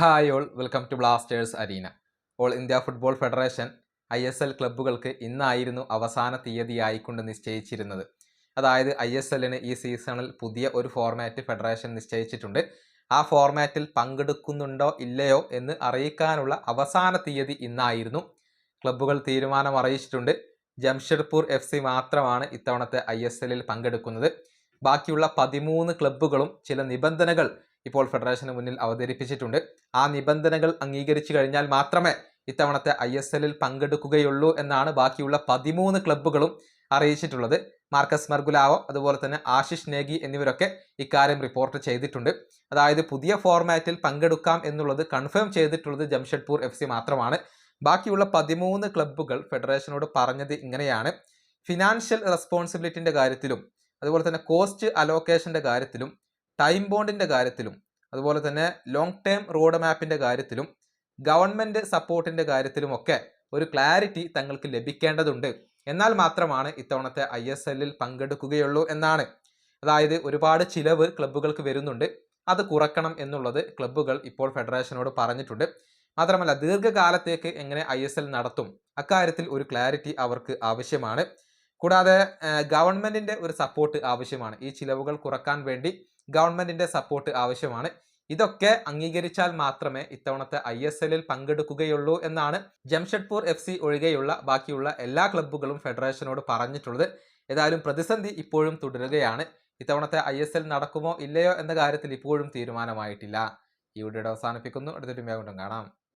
Hi all, welcome to Blasters arena. All India football federation ISL ക്ലബ്ബുകൾക്ക് ഇന്നായിരുന്നു അവസാന തീയതിയായിക്കൊണ്ട് നിശ്ചയിച്ചിരുന്നത്. അതായത് ISLന് ഈ സീസണിൽ പുതിയ ഒരു ഫോർമാറ്റ് ഫെഡറേഷൻ നിശ്ചയിച്ചിട്ടുണ്ട്. ആ ഫോർമാറ്റിൽ പങ്കെടുക്കുന്നുണ്ടോ ഇല്ലയോ എന്ന് അറിയിക്കാനുള്ള അവസാന തീയതി ഇന്നായിരുന്നു. ക്ലബ്ബുകൾ തീരുമാനം അറിയിച്ചിട്ടുണ്ട്. ജംഷഡ്പൂർ FC മാത്രമാണ് ഇത്തവണത്തെ ISLൽ പങ്കെടുക്കുന്നത്. ബാക്കിയുള്ള 13 ക്ലബ്ബുകളും ചില നിബന്ധനകൾ ഇപ്പോൾ ഫെഡറേഷന് മുന്നിൽ അവതരിപ്പിച്ചിട്ടുണ്ട്. ആ നിബന്ധനകൾ അംഗീകരിച്ചു കഴിഞ്ഞാൽ മാത്രമേ ഇത്തവണത്തെ ISLൽ പങ്കെടുക്കുകയുള്ളൂ എന്നാണ് ബാക്കിയുള്ള 13 ക്ലബ്ബുകളും അറിയിച്ചിട്ടുള്ളത്. മാർക്കസ് മർഗുലാവോ അതുപോലെ തന്നെ ആശിഷ് നേഗി എന്നിവരൊക്കെ ഇക്കാര്യം റിപ്പോർട്ട് ചെയ്തിട്ടുണ്ട്. അതായത് പുതിയ ഫോർമാറ്റിൽ പങ്കെടുക്കാം എന്നുള്ളത് കൺഫേം ചെയ്തിട്ടുള്ളത് ജംഷഡ്പൂർ FC മാത്രമാണ്. ബാക്കിയുള്ള 13 ക്ലബ്ബുകൾ ഫെഡറേഷനോട് പറഞ്ഞത് ഇങ്ങനെയാണ്: ഫിനാൻഷ്യൽ റെസ്പോൺസിബിലിറ്റിന്റെ കാര്യത്തിലും അതുപോലെ തന്നെ കോസ്റ്റ് അലോക്കേഷന്റെ കാര്യത്തിലും ടൈം ബോണ്ടിന്റെ കാര്യത്തിലും അതുപോലെ തന്നെ ലോങ് ടേം റോഡ് മാപ്പിന്റെ കാര്യത്തിലും ഗവൺമെന്റ് സപ്പോർട്ടിന്റെ കാര്യത്തിലുമൊക്കെ ഒരു ക്ലാരിറ്റി തങ്ങൾക്ക് ലഭിക്കേണ്ടതുണ്ട്. എന്നാൽ മാത്രമാണ് ഇത്തവണത്തെ ISLൽ പങ്കെടുക്കുകയുള്ളൂ എന്നാണ്. അതായത് ഒരുപാട് ചിലവ് ക്ലബ്ബുകൾക്ക് വരുന്നുണ്ട്, അത് കുറക്കണം എന്നുള്ളത് ക്ലബ്ബുകൾ ഇപ്പോൾ ഫെഡറേഷനോട് പറഞ്ഞിട്ടുണ്ട്. മാത്രമല്ല ദീർഘകാലത്തേക്ക് എങ്ങനെ ISL നടത്തും, അക്കാര്യത്തിൽ ഒരു ക്ലാരിറ്റി അവർക്ക് ആവശ്യമാണ്. കൂടാതെ ഗവൺമെന്റിന്റെ ഒരു സപ്പോർട്ട് ആവശ്യമാണ്. ഈ ചിലവുകൾ കുറക്കാൻ വേണ്ടി ഗവൺമെന്റിന്റെ സപ്പോർട്ട് ആവശ്യമാണ്. ഇതൊക്കെ അംഗീകരിച്ചാൽ മാത്രമേ ഇത്തവണത്തെ ISLൽ പങ്കെടുക്കുകയുള്ളൂ എന്നാണ് ജംഷഡ്പൂർ FC ഒഴികെയുള്ള ബാക്കിയുള്ള എല്ലാ ക്ലബ്ബുകളും ഫെഡറേഷനോട് പറഞ്ഞിട്ടുള്ളത്. ഏതായാലും പ്രതിസന്ധി ഇപ്പോഴും തുടരുകയാണ്. ഇത്തവണത്തെ ISL നടക്കുമോ ഇല്ലയോ എന്ന കാര്യത്തിൽ ഇപ്പോഴും തീരുമാനമായിട്ടില്ല. ഈ വീഡിയോ അവസാനിപ്പിക്കുന്നു. അടുത്തൊരു വീഡിയോ കാണാം.